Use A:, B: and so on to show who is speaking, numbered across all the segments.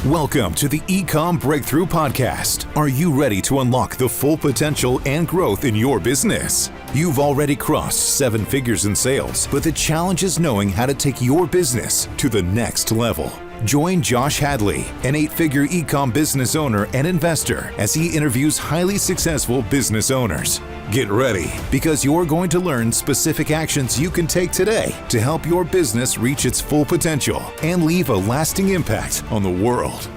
A: Welcome to the Ecomm Breakthrough Podcast. Are you ready to unlock the full potential and growth in your business? You've already crossed 7 figures in sales, but the challenge is knowing how to take your business to the next level. Join Josh Hadley, an 8-figure Ecomm business owner and investor, as he interviews highly successful business owners. Get ready, because you're going to learn specific actions you can take today to help your business reach its full potential and leave a lasting impact on the world.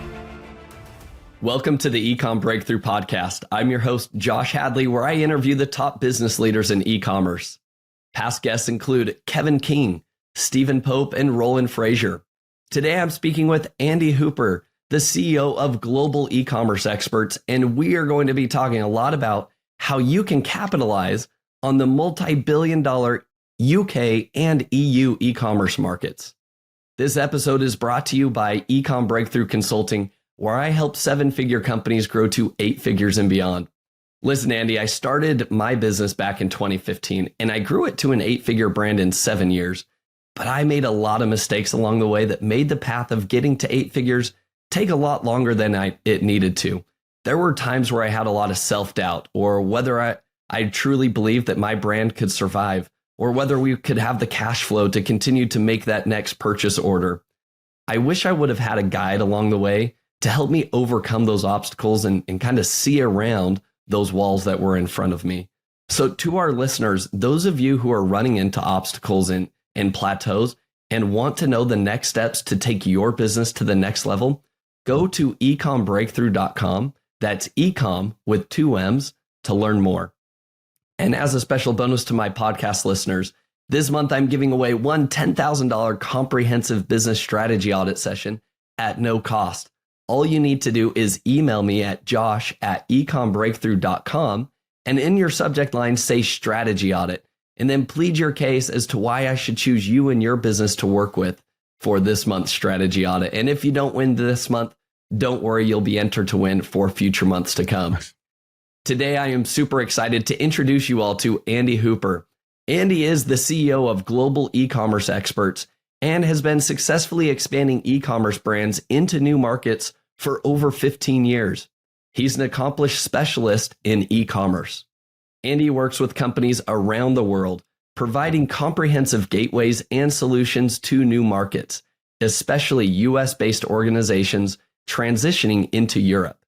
B: Welcome to the Ecomm Breakthrough Podcast. I'm your host, Josh Hadley, where I interview the top business leaders in e-commerce. Past guests include Kevin King, Stephen Pope, and Roland Frazier. Today, I'm speaking with Andy Hooper, the CEO of Global E-commerce Experts, and we are going to be talking a lot about how you can capitalize on the multi-billion-dollar UK and EU e-commerce markets. This episode is brought to you by Ecomm Breakthrough Consulting, where I help 7-figure companies grow to 8 figures and beyond. Listen, Andy, I started my business back in 2015, and I grew it to an 8-figure brand in 7 years. But I made a lot of mistakes along the way that made the path of getting to 8 figures take a lot longer than it needed to. There were times where I had a lot of self-doubt, or whether I truly believed that my brand could survive, or whether we could have the cash flow to continue to make that next purchase order. I wish I would have had a guide along the way to help me overcome those obstacles and kind of see around those walls that were in front of me. So to our listeners, those of you who are running into obstacles and plateaus and want to know the next steps to take your business to the next level, go to ecommbreakthrough.com. That's Ecomm with 2 M's to learn more. And as a special bonus to my podcast listeners, this month I'm giving away one $10,000 comprehensive business strategy audit session at no cost. All you need to do is email me at josh@ecommbreakthrough.com, and in your subject line say strategy audit, and then plead your case as to why I should choose you and your business to work with for this month's strategy audit. And if you don't win this month, don't worry, you'll be entered to win for future months to come. Today, I am super excited to introduce you all to Andy Hooper. Andy is the CEO of Global E-commerce Experts and has been successfully expanding e-commerce brands into new markets for over 15 years. He's an accomplished specialist in e-commerce. Andy works with companies around the world, providing comprehensive gateways and solutions to new markets, especially US-based organizations transitioning into Europe.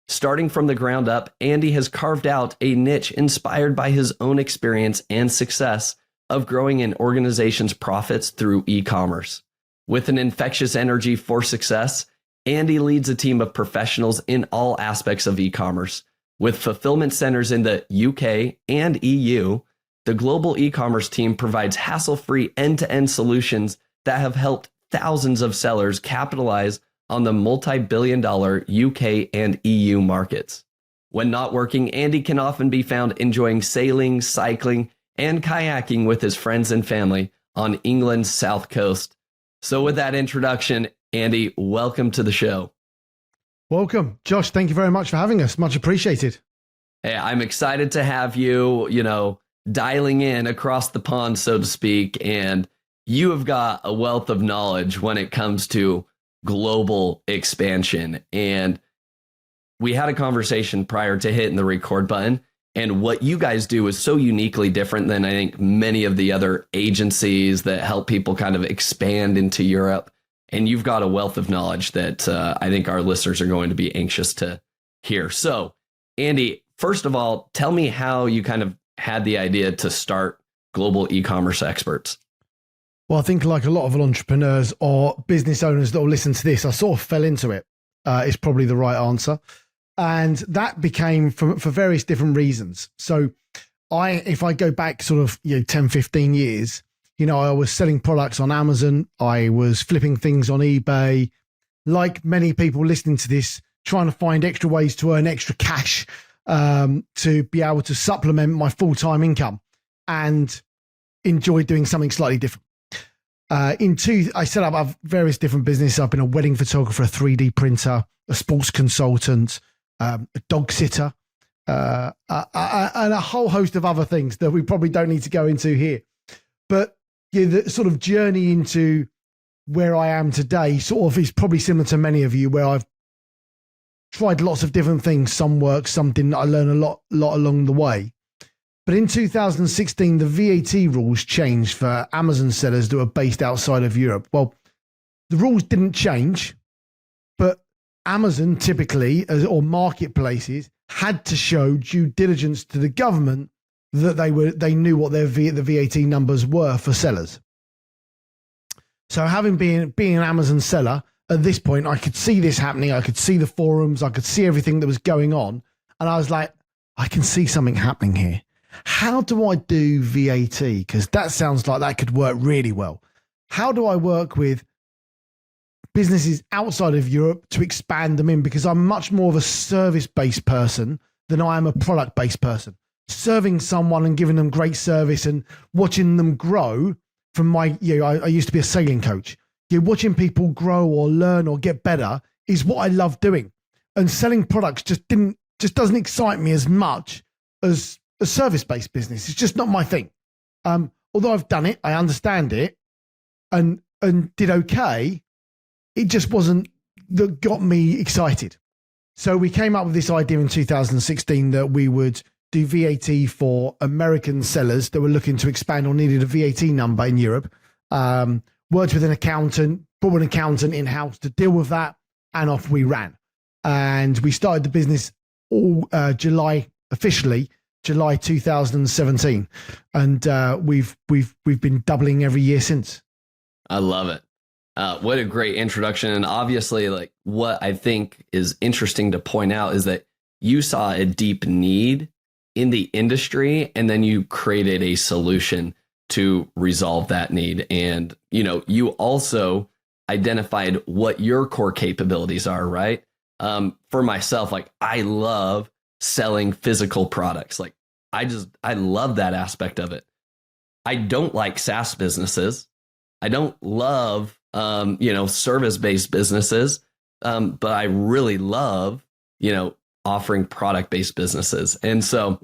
B: Starting from the ground up, Andy has carved out a niche inspired by his own experience and success of growing an organization's profits through e-commerce. With an infectious energy for success, Andy leads a team of professionals in all aspects of e-commerce. With fulfillment centers in the UK and EU, the global e-commerce team provides hassle-free end-to-end solutions that have helped thousands of sellers capitalize on the multi-billion-dollar UK and EU markets. When not working, Andy can often be found enjoying sailing, cycling, and kayaking with his friends and family on England's south coast. So with that introduction, Andy, welcome to the show.
C: Welcome, Josh. Thank you very much for having us. Much appreciated.
B: Hey, I'm excited to have you, dialing in across the pond, so to speak. And you have got a wealth of knowledge when it comes to global expansion. And we had a conversation prior to hitting the record button. And what you guys do is so uniquely different than I think many of the other agencies that help people kind of expand into Europe. And you've got a wealth of knowledge that I think our listeners are going to be anxious to hear. So, Andy, first of all, tell me how you kind of had the idea to start Global E-commerce Experts.
C: Well, I think like a lot of entrepreneurs or business owners that will listen to this, I sort of fell into it. Is probably the right answer. And that became for various different reasons. So if I go back sort of 10, 15 years, I was selling products on Amazon. I was flipping things on eBay. Like many people listening to this, trying to find extra ways to earn extra cash to be able to supplement my full-time income and enjoy doing something slightly different. I set up various different businesses. I've been a wedding photographer, a 3D printer, a sports consultant, a dog sitter, and a whole host of other things that we probably don't need to go into here. But the sort of journey into where I am today sort of is probably similar to many of you, where I've tried lots of different things. Some work, some didn't. I learned a lot along the way. But in 2016, the VAT rules changed for Amazon sellers that were based outside of Europe. Well, the rules didn't change, but Amazon typically, or marketplaces, had to show due diligence to the government that they knew what the VAT numbers were for sellers. So having been an Amazon seller, at this point, I could see this happening. I could see the forums. I could see everything that was going on. And I was like, I can see something happening here. How do I do VAT? Because that sounds like that could work really well. How do I work with businesses outside of Europe to expand them in? Because I'm much more of a service-based person than I am a product-based person. Serving someone and giving them great service and watching them grow from I used to be a sailing coach. Watching people grow or learn or get better is what I love doing. And selling products just doesn't excite me as much as a service-based business. It's just not my thing. Although I've done it, I understand it and did okay. It just wasn't that got me excited. So we came up with this idea in 2016 that we would do VAT for American sellers that were looking to expand or needed a VAT number in Europe. Worked with an accountant, brought an accountant in-house to deal with that, and off we ran. And we started the business July 2017, and we've been doubling every year since.
B: I love it. What a great introduction. And obviously, like, what I think is interesting to point out is that you saw a deep need in the industry, and then you created a solution to resolve that need. And, you also identified what your core capabilities are, right? For myself, like, I love selling physical products. Like, I love that aspect of it. I don't like SaaS businesses. I don't love, service-based businesses. But I really love, offering product-based businesses. And so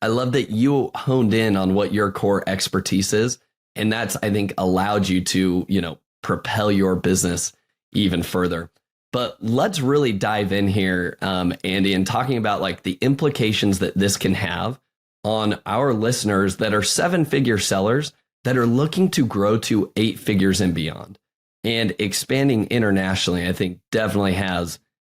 B: I love that you honed in on what your core expertise is. And that's, I think, allowed you to, propel your business even further. But let's really dive in here, Andy, and talking about like the implications that this can have on our listeners that are 7-figure sellers that are looking to grow to 8 figures and beyond. And expanding internationally, I think definitely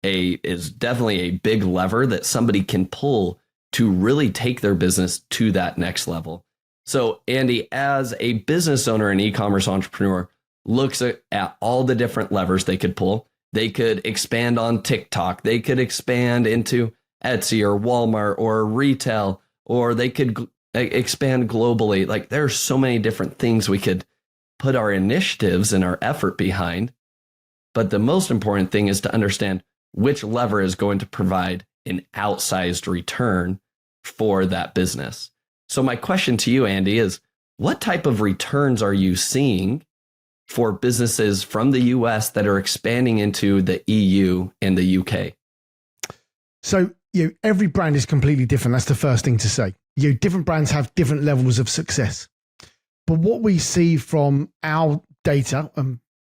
B: is definitely a big lever that somebody can pull to really take their business to that next level. So, Andy, as a business owner and e-commerce entrepreneur, looks at all the different levers they could pull. They could expand on TikTok. They could expand into Etsy or Walmart or retail, or they could expand globally. Like, there are so many different things we could put our initiatives and our effort behind. But the most important thing is to understand which lever is going to provide an outsized return for that business. So my question to you, Andy, is what type of returns are you seeing for businesses from the US that are expanding into the EU and the UK?
C: So, every brand is completely different. That's the first thing to say. Different brands have different levels of success. But what we see from our data,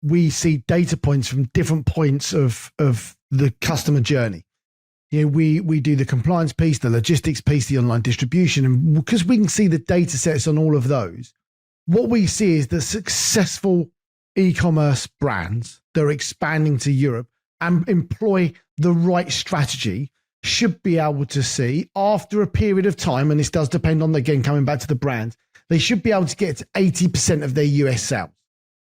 C: we see data points from different points of the customer journey. We do the compliance piece, the logistics piece, the online distribution, and because we can see the data sets on all of those, what we see is the successful e-commerce brands that are expanding to Europe and employ the right strategy should be able to see after a period of time, and this does depend on, again, coming back to the brand, they should be able to get to 80% of their US sales.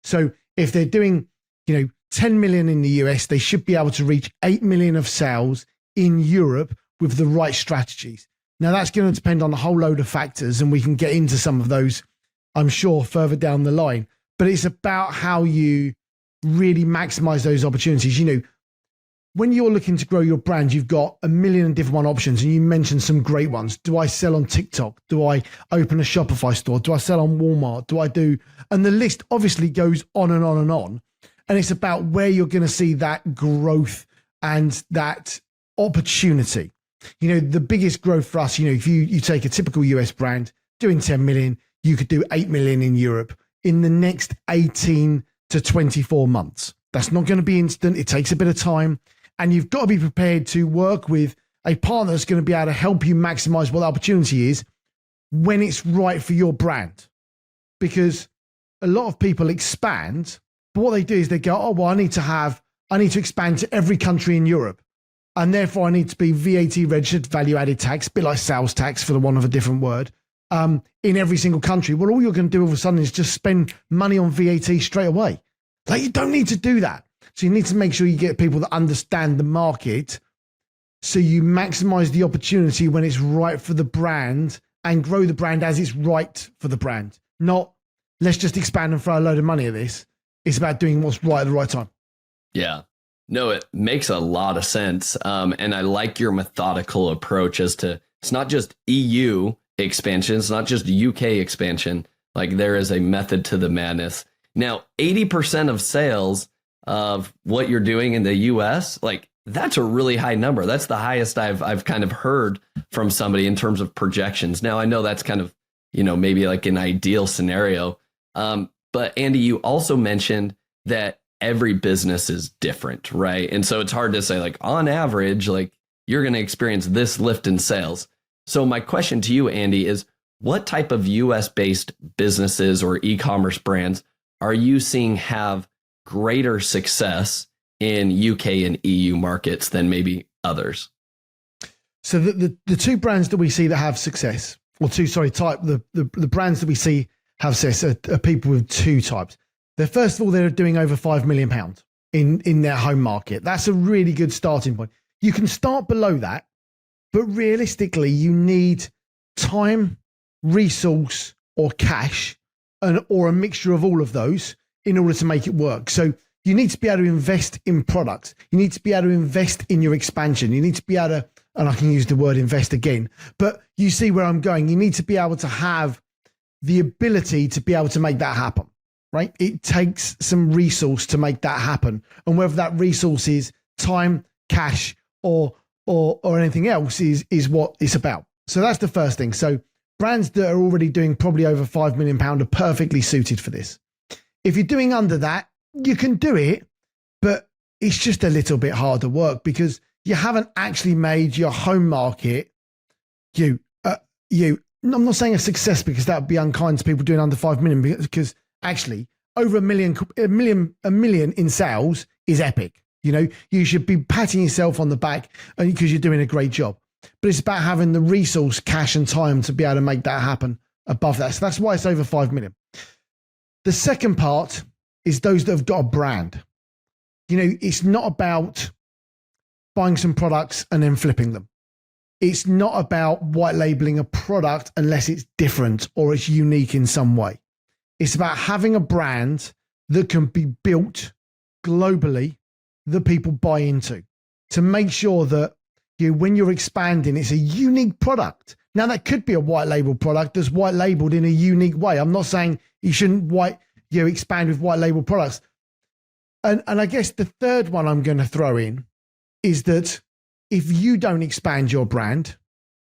C: So if they're doing, 10 million in the US, they should be able to reach 8 million of sales in Europe with the right strategies. Now, that's going to depend on a whole load of factors, and we can get into some of those, I'm sure, further down the line. But it's about how you really maximize those opportunities. When you're looking to grow your brand, you've got a million different options, and you mentioned some great ones. Do I sell on TikTok? Do I open a Shopify store? Do I sell on Walmart? And the list obviously goes on and on and on. And it's about where you're going to see that growth and that opportunity. The biggest growth for us, if you take a typical US brand doing 10 million, you could do 8 million in Europe in the next 18 to 24 months. That's not going to be instant. It takes a bit of time. And you've got to be prepared to work with a partner that's going to be able to help you maximize what the opportunity is when it's right for your brand. Because a lot of people expand, but what they do is they go, oh, well, I need to expand to every country in Europe. And therefore I need to be VAT registered, value added tax, a bit like sales tax for the want of a different word, in every single country. Well, all you're going to do all of a sudden is just spend money on VAT straight away. Like, you don't need to do that. So you need to make sure you get people that understand the market, so you maximize the opportunity when it's right for the brand and grow the brand as it's right for the brand. Not, let's just expand and throw a load of money at this. It's about doing what's right at the right time.
B: Yeah. No, it makes a lot of sense. And I like your methodical approach as to, it's not just EU expansion, it's not just UK expansion. Like, there is a method to the madness. Now, 80% of sales of what you're doing in the US, like, that's a really high number. That's the highest I've kind of heard from somebody in terms of projections. Now, I know that's kind of, maybe like an ideal scenario. But Andy, you also mentioned that every business is different, right? And so it's hard to say, like, on average, like, you're going to experience this lift in sales. So my question to you, Andy, is what type of US based businesses or e-commerce brands are you seeing have greater success in UK and EU markets than maybe others?
C: So the two brands that we see that have success, the brands that we see have success are people with two types. First of all, they're doing over £5 million in their home market. That's a really good starting point. You can start below that, but realistically, you need time, resource, or cash, or a mixture of all of those in order to make it work. So you need to be able to invest in products. You need to be able to invest in your expansion. You need to be able to, and I can use the word invest again, but you see where I'm going. You need to be able to have the ability to be able to make that happen, right? It takes some resource to make that happen. And whether that resource is time, cash, or anything else is what it's about. So that's the first thing. So brands that are already doing probably over £5 million are perfectly suited for this. If you're doing under that, you can do it, but it's just a little bit harder work because you haven't actually made your home market, I'm not saying a success because that would be unkind to people doing under 5 million, because actually over a million in sales is epic. You should be patting yourself on the back because you're doing a great job. But it's about having the resource, cash and time to be able to make that happen above that. So that's why it's over 5 million. The second part is those that have got a brand. It's not about buying some products and then flipping them. It's not about white labeling a product unless it's different or it's unique in some way. It's about having a brand that can be built globally that people buy into, to make sure that when you're expanding, it's a unique product. Now, that could be a white label product that's white labeled in a unique way. I'm not saying you shouldn't expand with white label products. And I guess the third one I'm going to throw in is that if you don't expand your brand,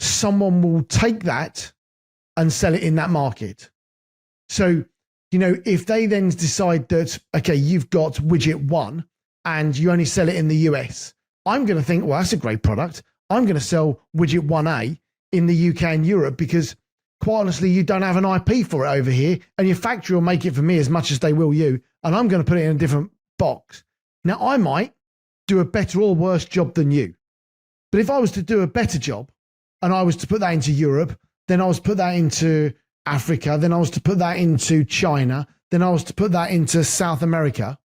C: someone will take that and sell it in that market. So, if they then decide that, okay, you've got widget 1 and you only sell it in the US, I'm going to think, well, that's a great product. I'm going to sell widget 1A in the UK and Europe because, quite honestly, you don't have an IP for it over here and your factory will make it for me as much as they will you, and I'm going to put it in a different box. Now, I might do a better or worse job than you. But if I was to do a better job and I was to put that into Europe, then I was to put that into Africa, then I was to put that into China, then I was to put that into South America,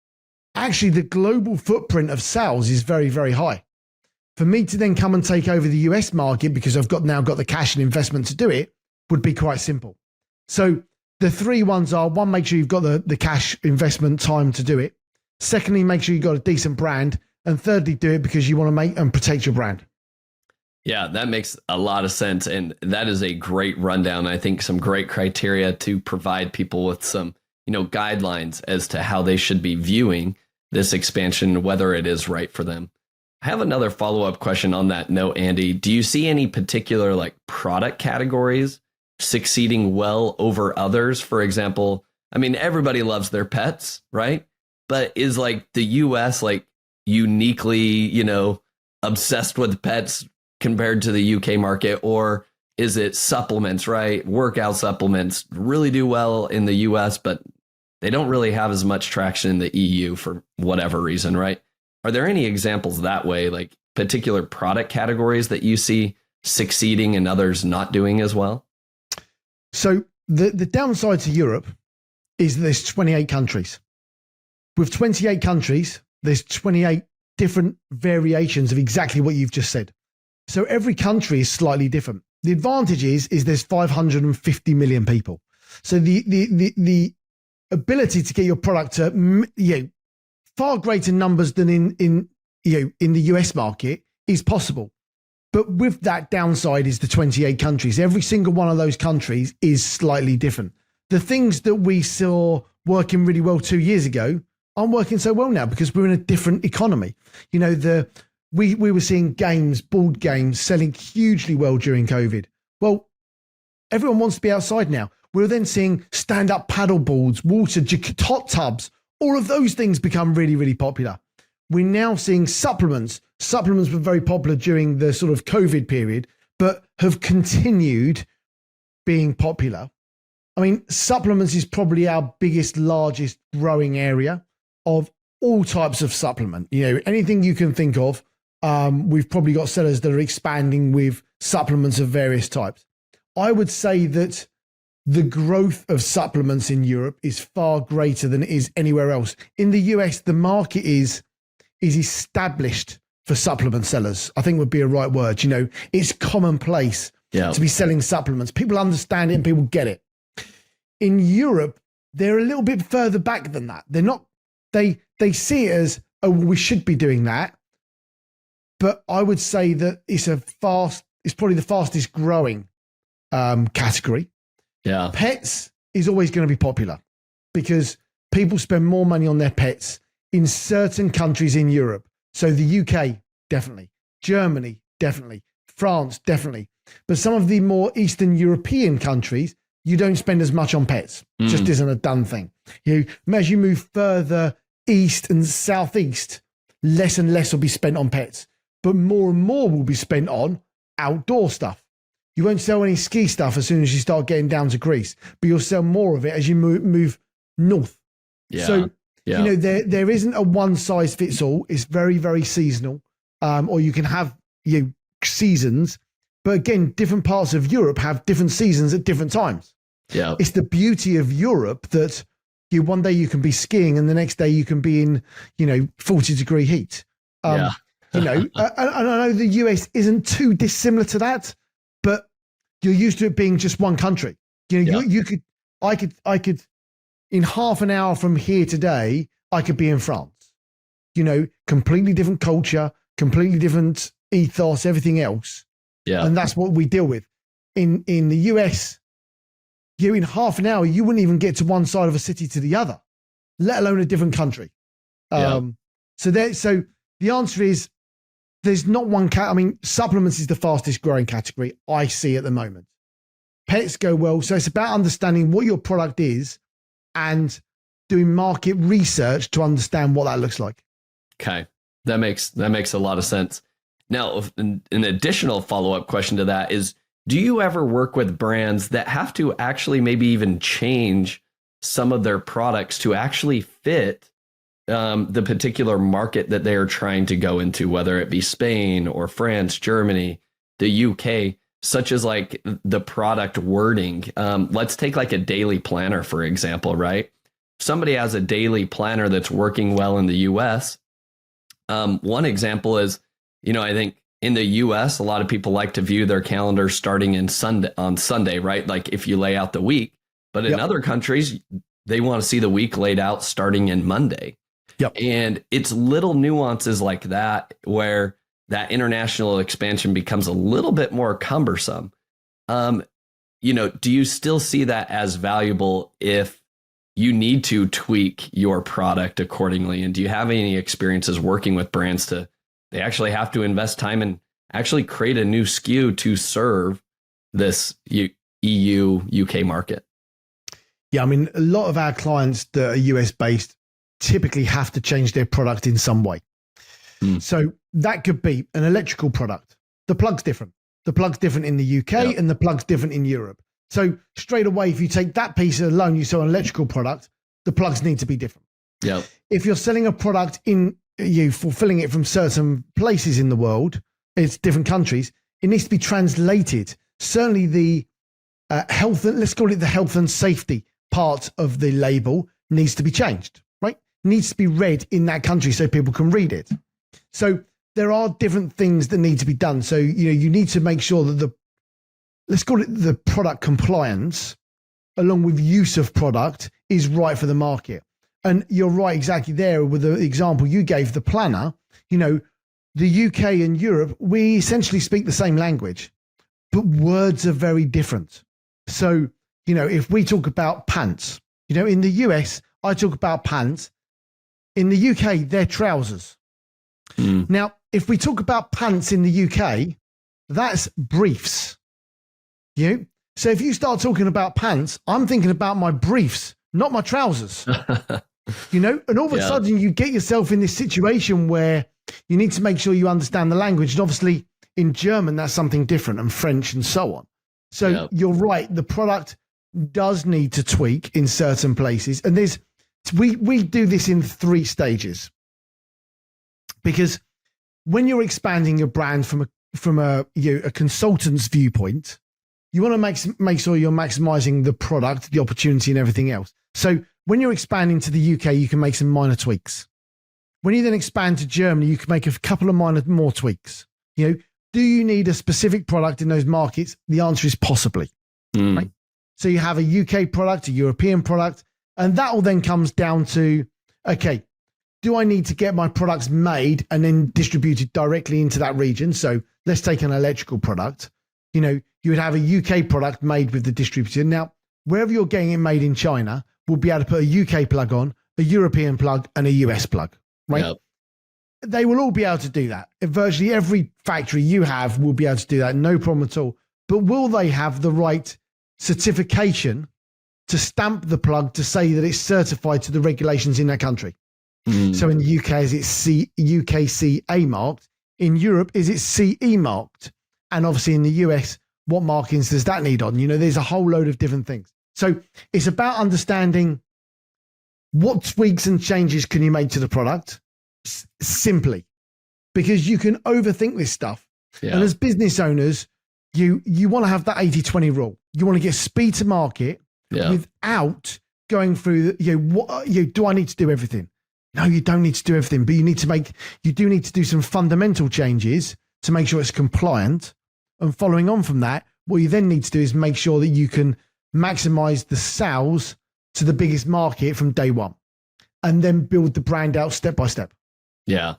C: actually the global footprint of sales is very, very high. For me to then come and take over the US market because I've now got the cash and investment to do it would be quite simple. So the three ones are: one, make sure you've got the cash, investment, time to do it. Secondly, make sure you've got a decent brand. And thirdly, do it because you want to make and protect your brand.
B: Yeah, that makes a lot of sense. And that is a great rundown. I think some great criteria to provide people with some, guidelines as to how they should be viewing this expansion, whether it is right for them. I have another follow-up question on that note, Andy. Do you see any particular product categories succeeding well over others? For example, everybody loves their pets, right? but is like the US like uniquely, obsessed with pets compared to the UK market? Or is it supplements, right? Workout supplements really do well in the US, but they don't really have as much traction in the EU for whatever reason, right? Are there any examples that way, like particular product categories that you see succeeding and others not doing as well?
C: So the downside to Europe is that there's 28 countries. With 28 countries, there's 28 different variations of exactly what you've just said. So every country is slightly different. The advantage is there's 550 million people. So the ability to get your product to far greater numbers than in the US market is possible. But with that downside is the 28 countries. Every single one of those countries is slightly different. The things that we saw working really well 2 years ago aren't working so well now because we're in a different economy. We were seeing board games selling hugely well during COVID. Well, everyone wants to be outside now. We're then seeing stand-up paddle boards, water, hot tubs, all of those things become really, really popular. We're now seeing supplements. Supplements were very popular during the sort of COVID period, but have continued being popular. I mean, supplements is probably our biggest, largest growing area of all types of supplement. Anything you can think of, we've probably got sellers that are expanding with supplements of various types. I would say that the growth of supplements in Europe is far greater than it is anywhere else. In the US, the market is established for supplement sellers, I think would be a right word. It's commonplace to be selling supplements. People understand it and people get it. In Europe, they're a little bit further back than that. They're not, they see it as, oh, we should be doing that. But I would say that it's probably the fastest growing category.
B: Yeah.
C: Pets is always going to be popular because people spend more money on their pets in certain countries in Europe. So the UK, definitely. Germany, definitely. France, definitely. But some of the more Eastern European countries, you don't spend as much on pets. It just isn't a done thing. As you move further east and southeast, less and less will be spent on pets, but more and more will be spent on outdoor stuff. You won't sell any ski stuff as soon as you start getting down to Greece, but you'll sell more of it as you move north.
B: Yeah.
C: So, there isn't a one size fits all. It's very, very seasonal. Or you can have seasons, but again, different parts of Europe have different seasons at different times.
B: Yeah.
C: It's the beauty of Europe that one day you can be skiing and the next day you can be in, 40-degree heat. And I know the US isn't too dissimilar to that, but you're used to it being just one country. I could in half an hour from here today, I could be in France. Completely different culture, completely different ethos, everything else.
B: Yeah.
C: And that's what we deal with. In the US, in half an hour, you wouldn't even get to one side of a city to the other, let alone a different country. So the answer is there's not one cat. I mean, supplements is the fastest growing category I see at the moment. Pets go well. So it's about understanding what your product is and doing market research to understand what that looks like.
B: Okay. That makes a lot of sense. Now, an additional follow-up question to that is, do you ever work with brands that have to actually maybe even change some of their products to actually fit the particular market that they are trying to go into, whether it be Spain or France, Germany, the UK, such as like the product wording? Let's take like a daily planner, for example, right? Somebody has a daily planner that's working well in the US. One example is, I think in the US, a lot of people like to view their calendar starting on Sunday, right? Like if you lay out the week, but in other countries, they want to see the week laid out starting in Monday.
C: Yep.
B: And it's little nuances like that where that international expansion becomes a little bit more cumbersome. Do you still see that as valuable if you need to tweak your product accordingly? And do you have any experiences working with brands they actually have to invest time and actually create a new SKU to serve this EU, UK market?
C: Yeah, I mean, a lot of our clients that are US based typically have to change their product in some way. So that could be an electrical product. The plug's different. The plug's different in the UK and the plug's different in Europe. So straight away, if you take that piece alone, you sell an electrical product, the plugs need to be different.
B: Yeah.
C: If you're selling a product you fulfilling it from certain places in the world, it's different countries, it needs to be translated. Certainly the health, let's call it the health and safety part of the label needs to be changed, right? Needs to be read in that country so people can read it. So there are different things that need to be done. So, you need to make sure that let's call it the product compliance along with use of product is right for the market. And you're right exactly there with the example you gave, the planner. The UK and Europe, we essentially speak the same language, but words are very different. So, if we talk about pants, in the US, I talk about pants. In the UK, they're trousers. Now, if we talk about pants in the UK, that's briefs. So if you start talking about pants, I'm thinking about my briefs, not my trousers. And all of a sudden you get yourself in this situation where you need to make sure you understand the language. And obviously in German, that's something different, and French and so on. So you're right. The product does need to tweak in certain places. And we do this in 3 stages. Because when you're expanding your brand from a consultant's viewpoint, you want to make sure you're maximizing the product, the opportunity, and everything else. So when you're expanding to the UK, you can make some minor tweaks. When you then expand to Germany, you can make a couple of more tweaks. Do you need a specific product in those markets? The answer is possibly. Right? So you have a UK product, a European product, and that all then comes down to, okay, do I need to get my products made and then distributed directly into that region? So let's take an electrical product. You would have a UK product made with the distributor. Now, wherever you're getting it made in China, we'll be able to put a UK plug on, a European plug, and a US plug, right? Yep. They will all be able to do that. Virtually every factory you have will be able to do that, no problem at all. But will they have the right certification to stamp the plug to say that it's certified to the regulations in that country? So in the UK, is it UKCA marked? In Europe, is it CE marked? And obviously in the US, what markings does that need on? There's a whole load of different things. So it's about understanding what tweaks and changes can you make to the product simply, because you can overthink this stuff. Yeah. And as business owners, you want to have that 80-20 rule. You want to get speed to market without going through, do I need to do everything? No, you don't need to do everything, but you do need to do some fundamental changes to make sure it's compliant. And following on from that, what you then need to do is make sure that you can maximize the sales to the biggest market from day one, and then build the brand out step by step.
B: Yeah.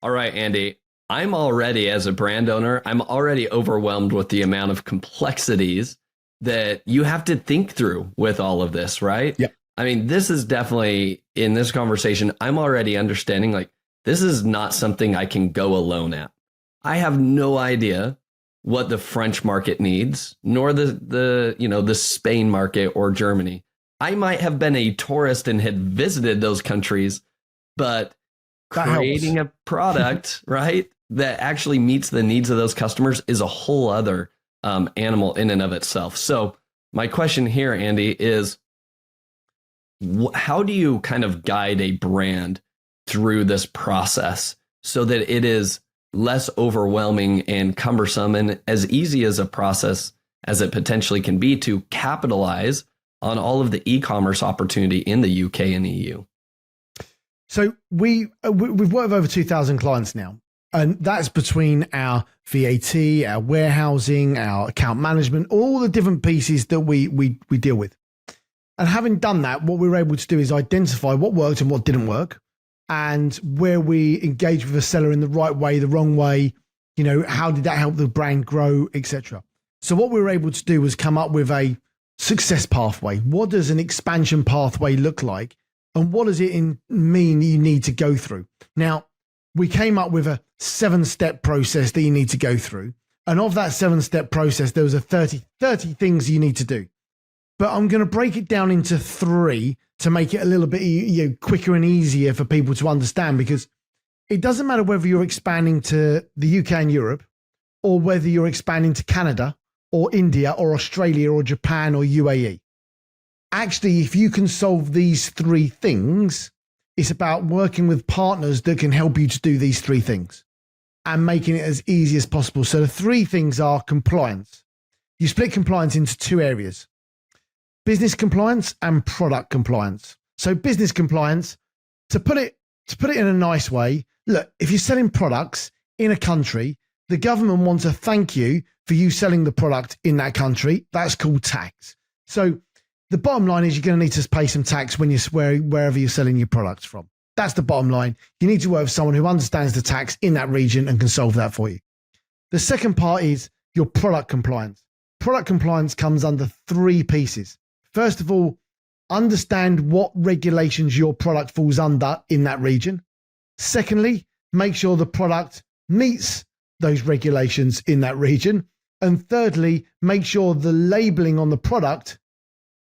B: All right, Andy, I'm already, as a brand owner, I'm already overwhelmed with the amount of complexities that you have to think through with all of this, right?
C: Yeah.
B: I mean, this is definitely, in this conversation, I'm already understanding, like, this is not something I can go alone at. I have no idea what the French market needs, nor the Spain market or Germany. I might have been a tourist and had visited those countries, but creating a product, right, that actually meets the needs of those customers is a whole other animal in and of itself. So my question here, Andy, is how do you kind of guide a brand through this process so that it is less overwhelming and cumbersome and as easy as a process as it potentially can be to capitalize on all of the e-commerce opportunity in the UK and EU?
C: So we've worked with over 2,000 clients now, and that's between our VAT, our warehousing, our account management, all the different pieces that we deal with. And having done that, what we were able to do is identify what worked and what didn't work, and where we engage with a seller in the right way, the wrong way, how did that help the brand grow, etc. So what we were able to do was come up with a success pathway. What does an expansion pathway look like? And what does it mean you need to go through? Now, we came up with a 7-step process that you need to go through. And of that 7-step process, there was a 30 things you need to do. but I'm going to break it down into three to make it a little bit quicker and easier for people to understand, because it doesn't matter whether you're expanding to the UK and Europe, or whether you're expanding to Canada or India or Australia or Japan or UAE. Actually, if you can solve these three things, it's about working with partners that can help you to do these three things and making it as easy as possible. So the three things are compliance. You split compliance into two areas: business compliance and product compliance. So business compliance, to put it in a nice way, look, if you're selling products in a country, the government wants to thank you for you selling the product in that country. That's called tax. So the bottom line is you're going to need to pay some tax when wherever you're selling your products from. That's the bottom line. You need to work with someone who understands the tax in that region and can solve that for you. The second part is your product compliance. Product compliance comes under three pieces. First of all, understand what regulations your product falls under in that region. Secondly, make sure the product meets those regulations in that region. And thirdly, make sure the labeling on the product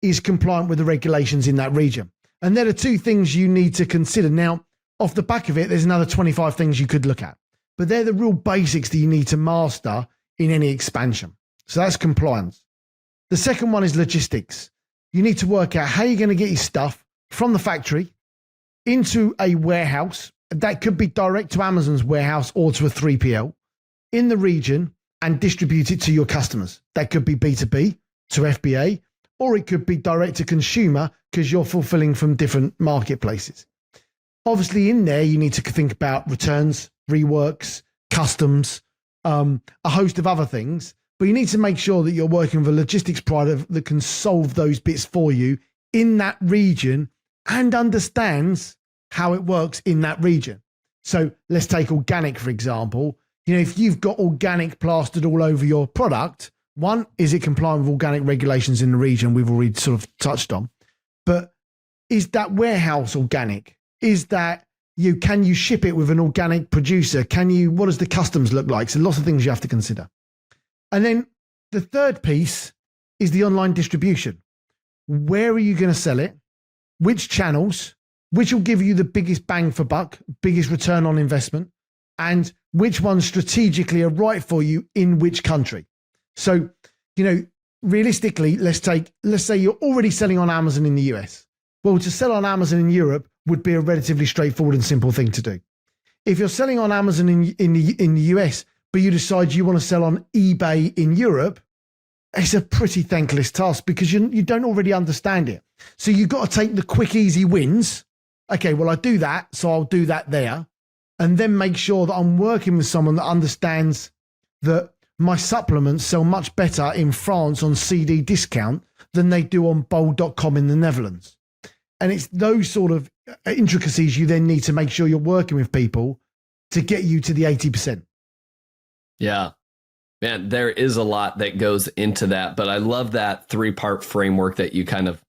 C: is compliant with the regulations in that region. And there are two things you need to consider. Now, off the back of it, there's another 25 things you could look at, but they're the real basics that you need to master in any expansion. So that's compliance. The second one is logistics. You need to work out how you're going to get your stuff from the factory into a warehouse. That could be direct to Amazon's warehouse or to a 3PL in the region and distribute it to your customers. That could be B2B to FBA, or it could be direct to consumer because you're fulfilling from different marketplaces. Obviously in there, you need to think about returns, reworks, customs, a host of other things, but you need to make sure that you're working with a logistics provider that can solve those bits for you in that region and understands how it works in that region. So let's take organic, for example. If you've got organic plastered all over your product, one, is it compliant with organic regulations in the region? We've already sort of touched on. But is that warehouse organic? Is that can you ship it with an organic producer? What does the customs look like? So lots of things you have to consider. And then the third piece is the online distribution. Where are you going to sell it? Which channels? Which will give you the biggest bang for buck, biggest return on investment? And which ones strategically are right for you in which country? So, realistically, let's say you're already selling on Amazon in the US. Well, to sell on Amazon in Europe would be a relatively straightforward and simple thing to do. If you're selling on Amazon in the US, but you decide you want to sell on eBay in Europe, it's a pretty thankless task because you don't already understand it. So you've got to take the quick, easy wins. Okay, well, I do that, so I'll do that there. And then make sure that I'm working with someone that understands that my supplements sell much better in France on CD discount than they do on bol.com in the Netherlands. And it's those sort of intricacies you then need to make sure you're working with people to get you to the 80%.
B: Yeah, man, there is a lot that goes into that, but I love that 3-part framework that you kind of,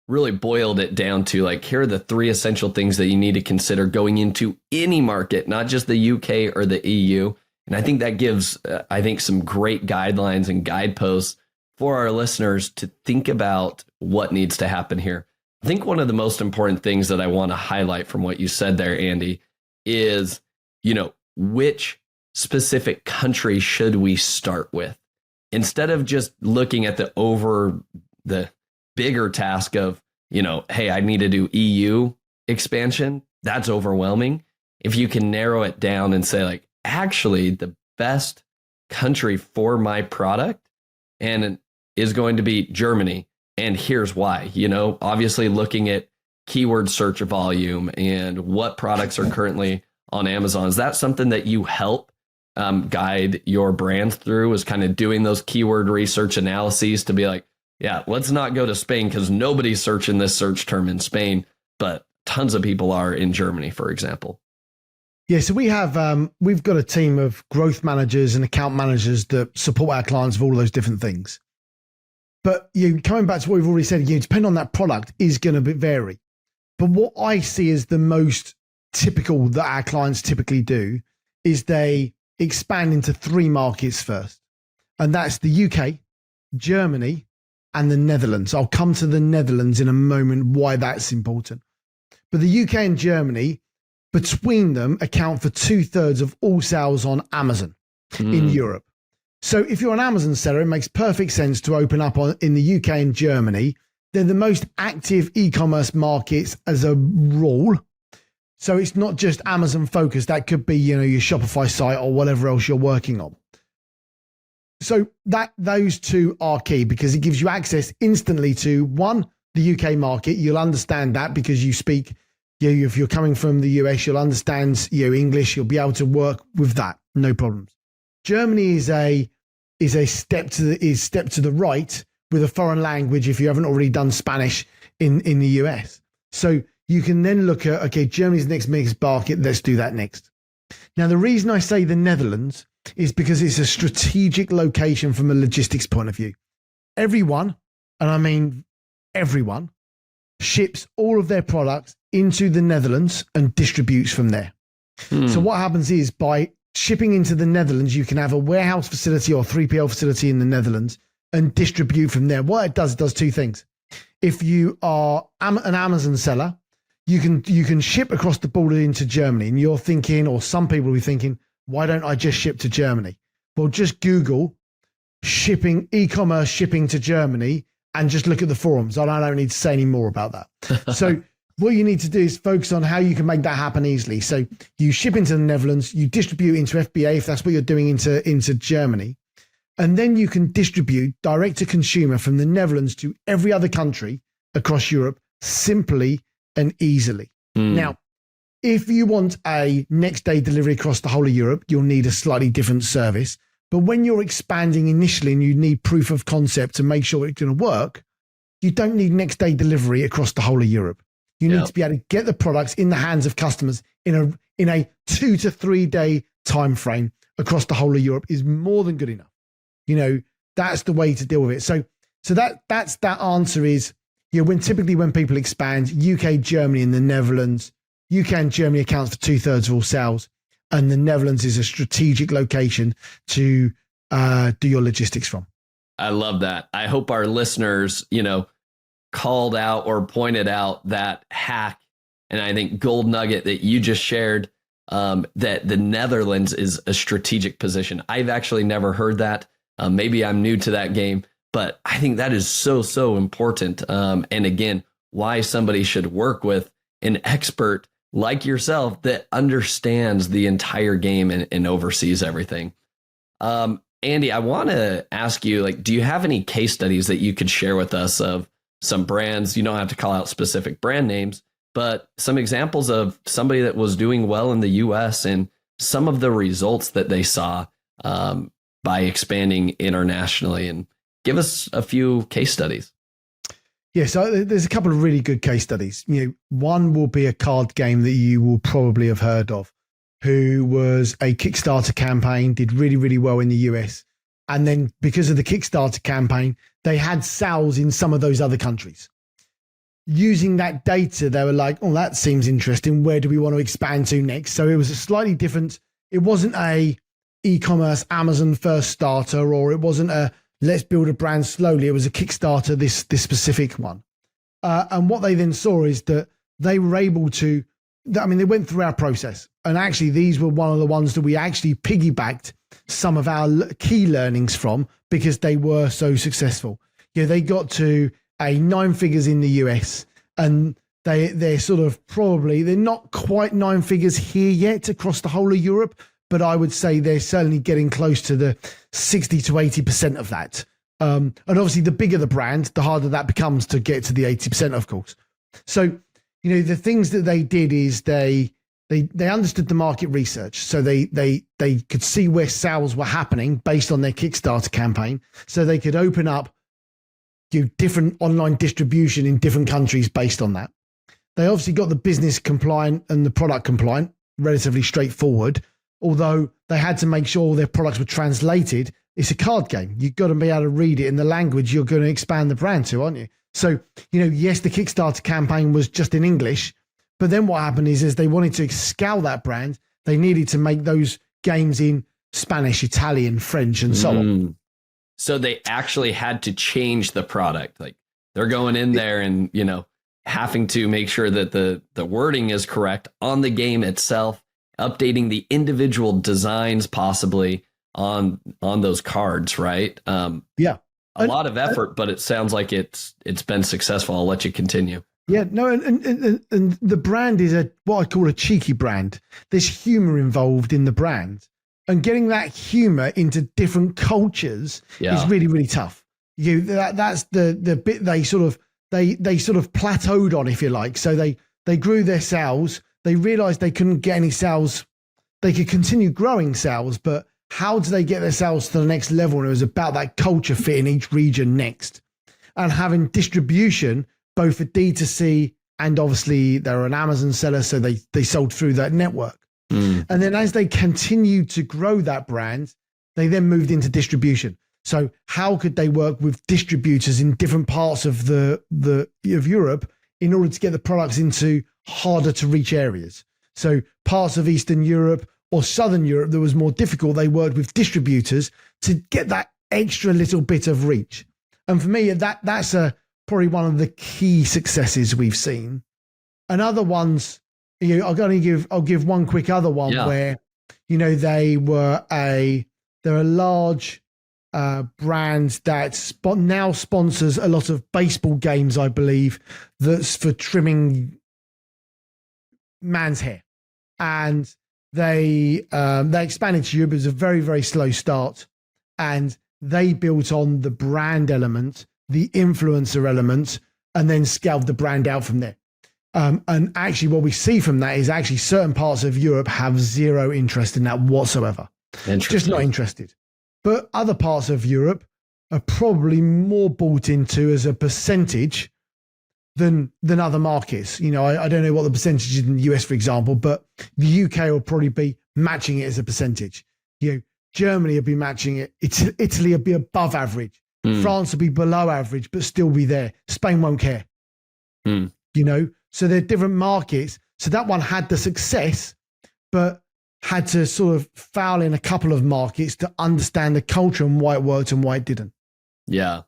B: really boiled it down to, like, here are the 3 essential things that you need to consider going into any market, not just the UK or the EU. And I think that gives, some great guidelines and guideposts for our listeners to think about what needs to happen here. I think one of the most important things that I want to highlight from what you said there, Andy, is, which specific country should we start with? Instead of just looking at the bigger task of, hey, I need to do EU expansion. That's overwhelming. If you can narrow it down and say, like, actually the best country for my product and is going to be Germany. And here's why, obviously looking at keyword search volume and what products are currently on Amazon. Is that something that you help guide your brands through, is kind of doing those keyword research analyses to be like, yeah, let's not go to Spain because nobody's searching this search term in Spain, but tons of people are in Germany, for example?
C: Yeah, so we've got a team of growth managers and account managers that support our clients with all those different things. But coming back to what we've already said, depending on that product is going to vary. But what I see as the most typical that our clients typically do is they expand into 3 markets first. And that's the UK, Germany, and the Netherlands. I'll come to the Netherlands in a moment, why that's important. But the UK and Germany, between them, account for 2/3 of all sales on Amazon in Europe. So if you're an Amazon seller, it makes perfect sense to open up in the UK and Germany. They're the most active e-commerce markets as a rule. So it's not just Amazon focused. That could be, your Shopify site or whatever else you're working on. So those two are key because it gives you access instantly to, one, the UK market. You'll understand that because you speak, if you're coming from the US, you'll understand English. You'll be able to work with that. No problems. Germany is a step to the right with a foreign language if you haven't already done Spanish in the US. So you can then look at, okay, Germany's the next biggest market. Let's do that next. Now, the reason I say the Netherlands is because it's a strategic location from a logistics point of view. Everyone, and I mean everyone, ships all of their products into the Netherlands and distributes from there. So what happens is by shipping into the Netherlands, you can have a warehouse facility or 3PL facility in the Netherlands and distribute from there. What it does two things. If you are an Amazon seller, you can ship across the border into Germany, and you're thinking, or some people will be thinking, why don't I just ship to Germany? Well, just Google e-commerce shipping to Germany and just look at the forums. I don't need to say any more about that. So what you need to do is focus on how you can make that happen easily. So you ship into the Netherlands, you distribute into FBA if that's what you're doing into Germany, and then you can distribute direct to consumer from the Netherlands to every other country across Europe simply and easily. Now, if you want a next day delivery across the whole of Europe, you'll need a slightly different service. But when you're expanding initially and you need proof of concept to make sure it's going to work, you don't need next day delivery across the whole of Europe. You need to be able to get the products in the hands of customers in a 2 to 3 day time frame across the whole of Europe is more than good enough. That's the way to deal with it. So that's that answer is, when people expand, UK, Germany, and the Netherlands, UK and Germany accounts for 2/3 of all sales, and the Netherlands is a strategic location to do your logistics from.
B: I love that. I hope our listeners, called out or pointed out that hack, and I think gold nugget that you just shared, that the Netherlands is a strategic position. I've actually never heard that. Maybe I'm new to that game, but I think that is so important. And again, why somebody should work with an expert like yourself that understands the entire game and oversees everything. Andy, I want to ask you, do you have any case studies that you could share with us of some brands? You don't have to call out specific brand names, but some examples of somebody that was doing well in the US and some of the results that they saw by expanding internationally, and give us a few case studies.
C: Yeah, so there's a couple of really good case studies. One will be a card game that you will probably have heard of, who was a Kickstarter campaign, did really, really well in the US. And then because of the Kickstarter campaign, they had sales in some of those other countries. Using that data, they were like, oh, that seems interesting. Where do we want to expand to next? So it was a slightly different, it wasn't a e-commerce Amazon first starter, or it wasn't a let's build a brand slowly. It was a Kickstarter, this specific one. And what they then saw is that they were able to, they went through our process. And actually, these were one of the ones that we actually piggybacked some of our key learnings from because they were so successful. They got to a 9 figures in the US, and they're sort of they're not quite 9 figures here yet across the whole of Europe, but I would say they're certainly getting close to the 60 to 80% of that. And obviously, the bigger the brand, the harder that becomes to get to the 80%, of course. So, the things that they did is they understood the market research. So they could see where sales were happening based on their Kickstarter campaign. So they could open up different online distribution in different countries based on that. They obviously got the business compliant and the product compliant, relatively straightforward. Although they had to make sure all their products were translated. It's a card game. You've got to be able to read it in the language you're going to expand the brand to, aren't you? So, yes, the Kickstarter campaign was just in English, but then what happened is they wanted to scale that brand. They needed to make those games in Spanish, Italian, French, and so on.
B: So they actually had to change the product. Like they're going in there and, having to make sure that the wording is correct on the game itself, updating the individual designs possibly on those cards, right?
C: Yeah.
B: A lot of effort, but it sounds like it's been successful. I'll let you continue.
C: Yeah, no, and the brand is what I call a cheeky brand. There's humor involved in the brand, and getting that humor into different cultures is really, really tough. That's the bit they sort of plateaued on, if you like. So they grew their sales. They realized they couldn't get any sales. They could continue growing sales, but how do they get their sales to the next level? And it was about that culture fit in each region next, and having distribution both for D2C, and obviously they're an Amazon seller, so they sold through that network. And then as they continued to grow that brand, they then moved into distribution. So how could they work with distributors in different parts of of Europe in order to get the products into harder to reach areas? So parts of Eastern Europe or Southern Europe that was more difficult, they worked with distributors to get that extra little bit of reach. And for me, that's probably one of the key successes we've seen. And other ones, I'll give one quick other one where, they're a large brand that now sponsors a lot of baseball games, I believe, that's for trimming man's hair. And they expanded to Europe. It was a very, very slow start. And they built on the brand element, the influencer element, and then scaled the brand out from there. And actually what we see from that is actually certain parts of Europe have zero interest in that whatsoever. Just not interested. But other parts of Europe are probably more bought into as a percentage than other markets. I don't know what the percentage is in the US, for example, but the UK will probably be matching it as a percentage. Germany will be matching it. Italy will be above average. France will be below average, but still be there. Spain won't care. So they're different markets. So that one had the success, but had to sort of foul in a couple of markets to understand the culture and why it worked and why it didn't. Yeah.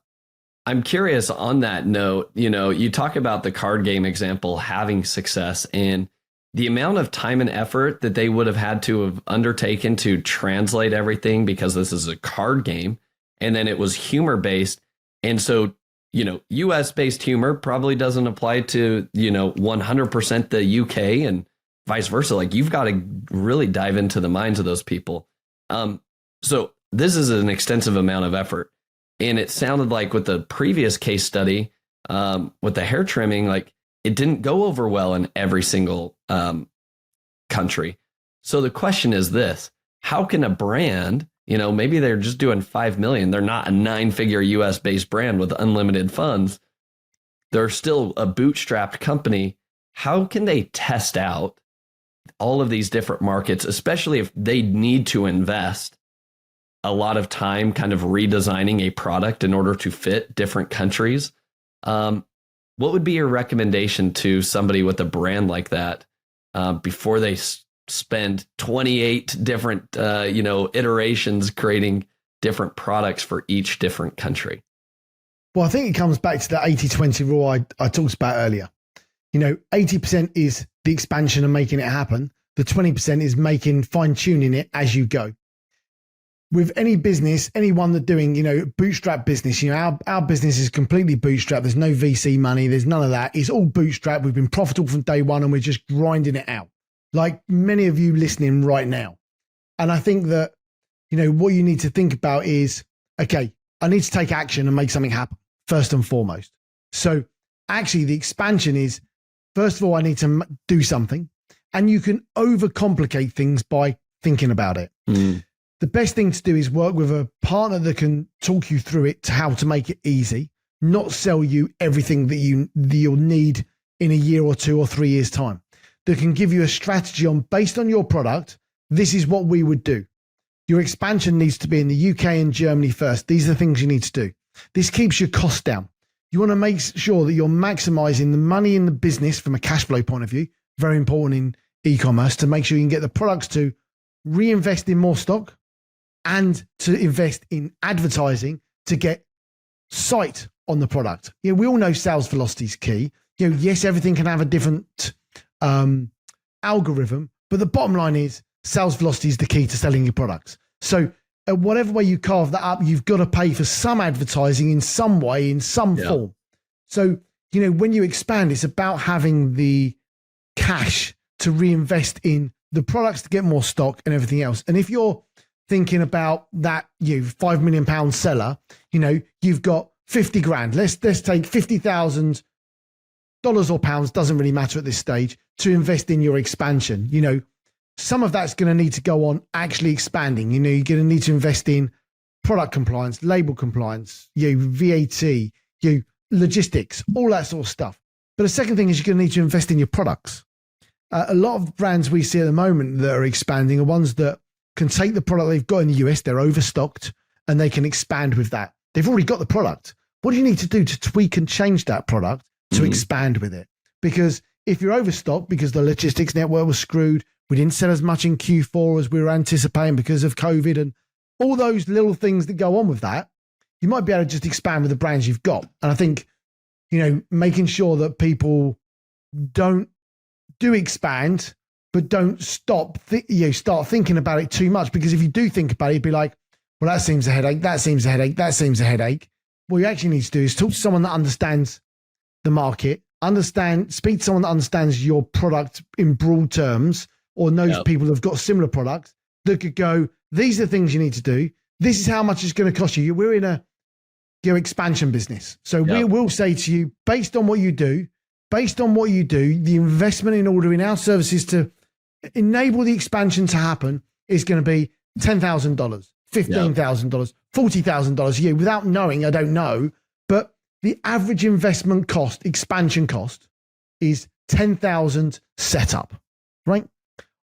B: I'm curious on that note, you talk about the card game example having success and the amount of time and effort that they would have had to have undertaken to translate everything, because this is a card game and then it was humor based. And so, US based humor probably doesn't apply to, 100% the UK and vice versa. Like you've got to really dive into the minds of those people. So this is an extensive amount of effort. And it sounded like with the previous case study, with the hair trimming, like it didn't go over well in every single country. So the question is this: how can a brand, maybe they're just doing 5 million, they're not a 9-figure US based brand with unlimited funds, they're still a bootstrapped company. How can they test out all of these different markets, especially if they need to invest a lot of time kind of redesigning a product in order to fit different countries? What would be your recommendation to somebody with a brand like that before they spend 28 different, iterations creating different products for each different country?
C: Well, I think it comes back to the 80-20 rule I talked about earlier. 80% is the expansion and making it happen. The 20% is fine tuning it as you go. With any business, anyone that's doing, bootstrap business, our business is completely bootstrapped. There's no VC money. There's none of that. It's all bootstrapped. We've been profitable from day one and we're just grinding it out, like many of you listening right now. And I think that, what you need to think about is, okay, I need to take action and make something happen first and foremost. So actually the expansion is, first of all, I need to do something, and you can overcomplicate things by thinking about it. The best thing to do is work with a partner that can talk you through it, to how to make it easy, not sell you everything that you'll need in a year or 2 or 3 years time. That can give you a strategy based on your product. This is what we would do. Your expansion needs to be in the UK and Germany first. These are the things you need to do. This keeps your costs down. You want to make sure that you're maximizing the money in the business from a cash flow point of view. Very important in e-commerce, to make sure you can get the products to reinvest in more stock and to invest in advertising to get sight on the product. We all know sales velocity is key. Yes, everything can have a different algorithm, but the bottom line is sales velocity is the key to selling your products. So whatever way you carve that up, you've got to pay for some advertising in some way, in some form. So, when you expand, it's about having the cash to reinvest in the products to get more stock and everything else. And if you're thinking about that, £5 million seller, you've got 50 grand. Let's take $50,000 or pounds, doesn't really matter at this stage, to invest in your expansion. Some of that's going to need to go on actually expanding. You're going to need to invest in product compliance, label compliance, VAT, logistics, all that sort of stuff. But the second thing is you're going to need to invest in your products. A lot of brands we see at the moment that are expanding are ones that can take the product they've got in the US, they're overstocked, and they can expand with that. They've already got the product. What do you need to do to tweak and change that product to expand with it? Because if you're overstocked because the logistics network was screwed, we didn't sell as much in Q4 as we were anticipating because of COVID and all those little things that go on with that, you might be able to just expand with the brands you've got. And I think, making sure that people don't do expand, but don't start thinking about it too much. Because if you do think about it, you'd be like, well, that seems a headache. That seems a headache. That seems a headache. What you actually need to do is talk to someone that understands the market, speak to someone that understands your product in broad terms, or knows people that have got similar products that could go, these are the things you need to do. This is how much it's going to cost you. We're in a expansion business. So we will say to you, based on what you do, the investment in order in our services to enable the expansion to happen is going to be $10,000, $15,000, $40,000 a year. Without knowing, I don't know, but the average investment cost, expansion cost, is $10,000 setup, right?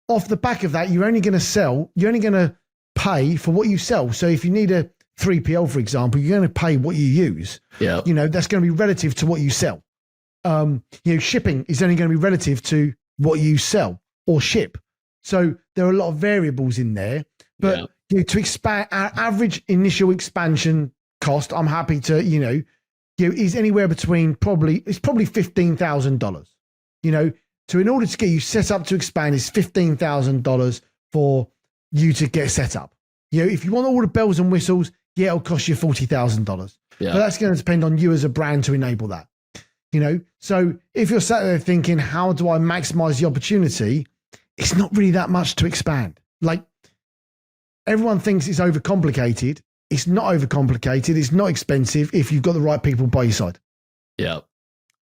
C: Off the back of that, you're only going to pay for what you sell. So if you need a 3PL, for example, you're going to pay what you use. Yeah. That's going to be relative to what you sell. Shipping is only going to be relative to what you sell or ship. So there are a lot of variables in there, but to expand our average initial expansion cost, I'm happy to, is anywhere between probably $15,000, So in order to get you set up to expand, it's $15,000 for you to get set up. If you want all the bells and whistles, it'll cost you $40,000. Yeah. But that's going to depend on you as a brand to enable that. So if you're sat there thinking, how do I maximize the opportunity? It's not really that much to expand. Like, everyone thinks it's overcomplicated. It's not overcomplicated. It's not expensive if you've got the right people by your side.
B: Yeah.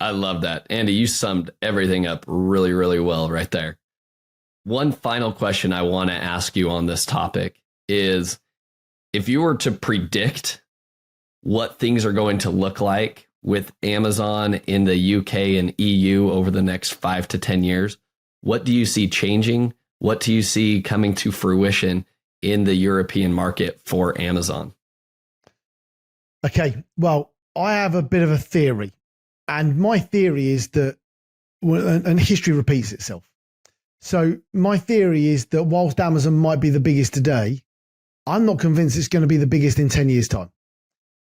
B: I love that. Andy, you summed everything up really, really well right there. One final question I want to ask you on this topic is, if you were to predict what things are going to look like with Amazon in the UK and EU over the next 5 to 10 years, what do you see changing? What do you see coming to fruition in the European market for Amazon?
C: Okay, well, I have a bit of a theory. And my theory is that, and history repeats itself. So my theory is that whilst Amazon might be the biggest today, I'm not convinced it's going to be the biggest in 10 years' time.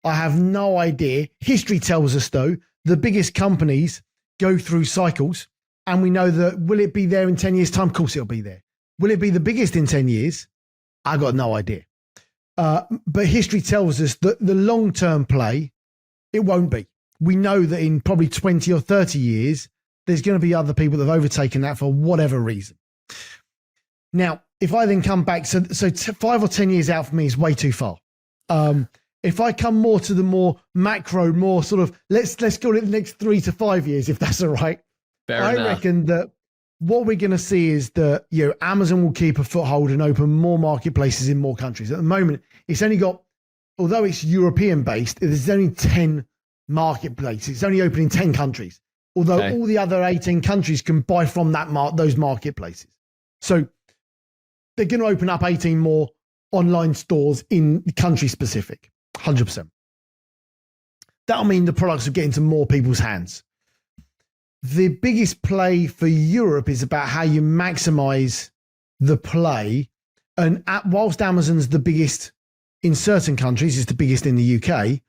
C: I have no idea. History tells us, though, the biggest companies go through cycles, and we know that, will it be there in 10 years' time? Of course it'll be there. Will it be the biggest in 10 years? I got no idea. But history tells us that the long-term play, it won't be. We know that in probably 20 or 30 years, there's going to be other people that have overtaken that for whatever reason. Now, if I then come back, so 5 or 10 years out for me is way too far. If I come more to the more macro, more sort of, let's go to the next 3 to 5 years, if that's all right. I reckon that what we're going to see is that, Amazon will keep a foothold and open more marketplaces in more countries. At the moment, it's only got, although it's European based, there's only 10 marketplaces. It's only open in 10 countries, although all the other 18 countries can buy from those marketplaces. So they're going to open up 18 more online stores in country specific, 100%. That'll mean the products will get into more people's hands. The biggest play for Europe is about how you maximize the play. And whilst Amazon's the biggest in certain countries, it's the biggest in the UK.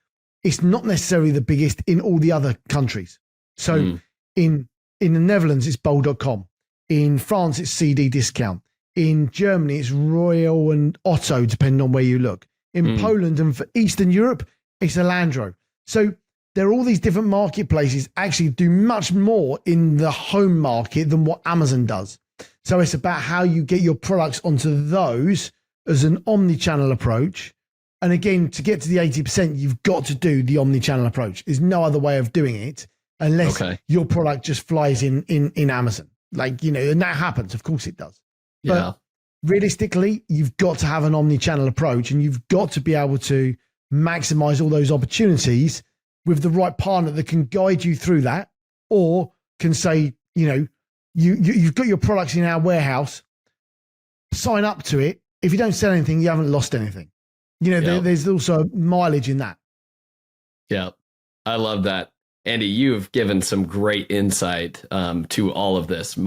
C: It's not necessarily the biggest in all the other countries. So in the Netherlands, it's bol.com. In France, it's CD Discount. In Germany, it's Royal and Otto, depending on where you look. In Poland and for Eastern Europe, it's Alandro. So there are all these different marketplaces actually do much more in the home market than what Amazon does. So it's about how you get your products onto those as an omni-channel approach. And again, to get to the 80%, you've got to do the omni-channel approach. There's no other way of doing it unless your product just flies in Amazon. Like, you know, and that happens. Of course it does.
B: Yeah.
C: But realistically, you've got to have an omni-channel approach and you've got to be able to maximize all those opportunities with the right partner that can guide you through that, or can say, you know, you've got your products in our warehouse, sign up to it. If you don't sell anything, you haven't lost anything. You know, there's also mileage in that.
B: Yeah, I love that. Andy, you've given some great insight to all of this.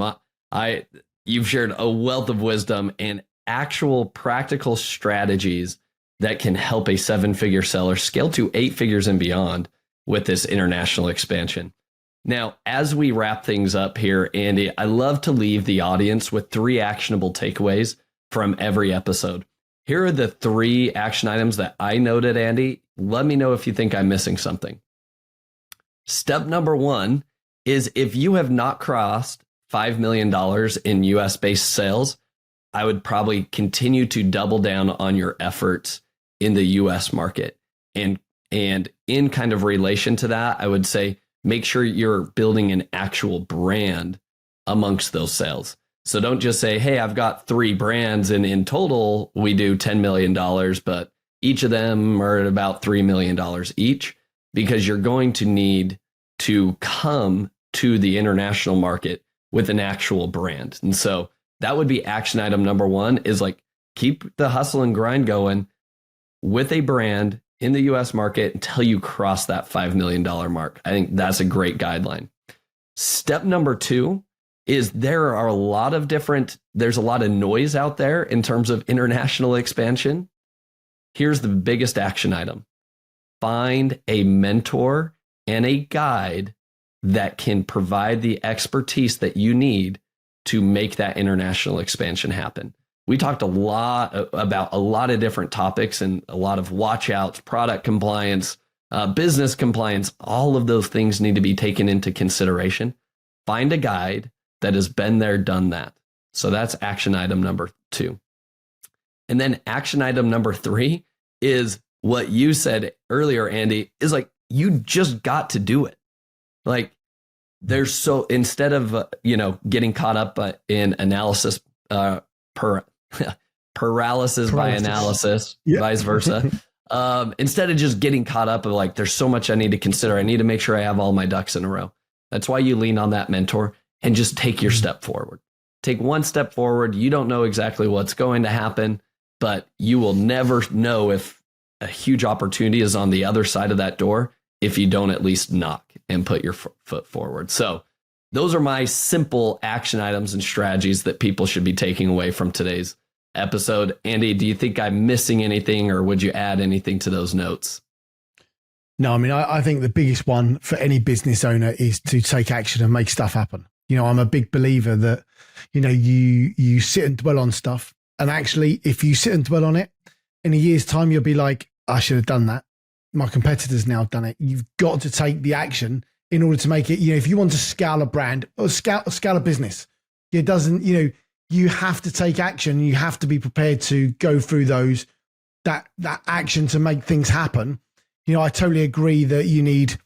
B: You've shared a wealth of wisdom and actual practical strategies that can help a 7-figure seller scale to 8 figures and beyond with this international expansion. Now, as we wrap things up here, Andy, I love to leave the audience with 3 actionable takeaways from every episode. Here are the 3 action items that I noted, Andy. Let me know if you think I'm missing something. Step number 1 is, if you have not crossed $5 million in US-based sales, I would probably continue to double down on your efforts in the US market. And in kind of relation to that, I would say make sure you're building an actual brand amongst those sales. So don't just say, hey, I've got 3 brands and in total we do $10 million, but each of them are at about $3 million each, because you're going to need to come to the international market with an actual brand. And so that would be action item number 1, is like, keep the hustle and grind going with a brand in the US market until you cross that $5 million mark. I think that's a great guideline. Step number 2 is there's a lot of noise out there in terms of international expansion. Here's the biggest action item. Find a mentor and a guide that can provide the expertise that you need to make that international expansion happen. We talked a lot about a lot of different topics and a lot of watch outs, product compliance, business compliance. All of those things need to be taken into consideration. Find a guide that has been there, done that. So that's action item number 2. And then action item number 3 is what you said earlier, Andy, is like, you just got to do it. Like, instead of, getting caught up in analysis, paralysis by analysis, vice versa. Instead of just getting caught up of like, there's so much I need to consider. I need to make sure I have all my ducks in a row. That's why you lean on that mentor and just take your step forward. Take 1 step forward. You don't know exactly what's going to happen, but you will never know if a huge opportunity is on the other side of that door if you don't at least knock and put your foot forward. So those are my simple action items and strategies that people should be taking away from today's episode. Andy, do you think I'm missing anything, or would you add anything to those notes?
C: No, I mean, I think the biggest one for any business owner is to take action and make stuff happen. You know, I'm a big believer that, you sit and dwell on stuff. And actually, if you sit and dwell on it, in a year's time, you'll be like, I should have done that. My competitor's now done it. You've got to take the action in order to make it. If you want to scale a brand or scale a business, it doesn't, you have to take action. You have to be prepared to go through that action to make things happen. I totally agree that you need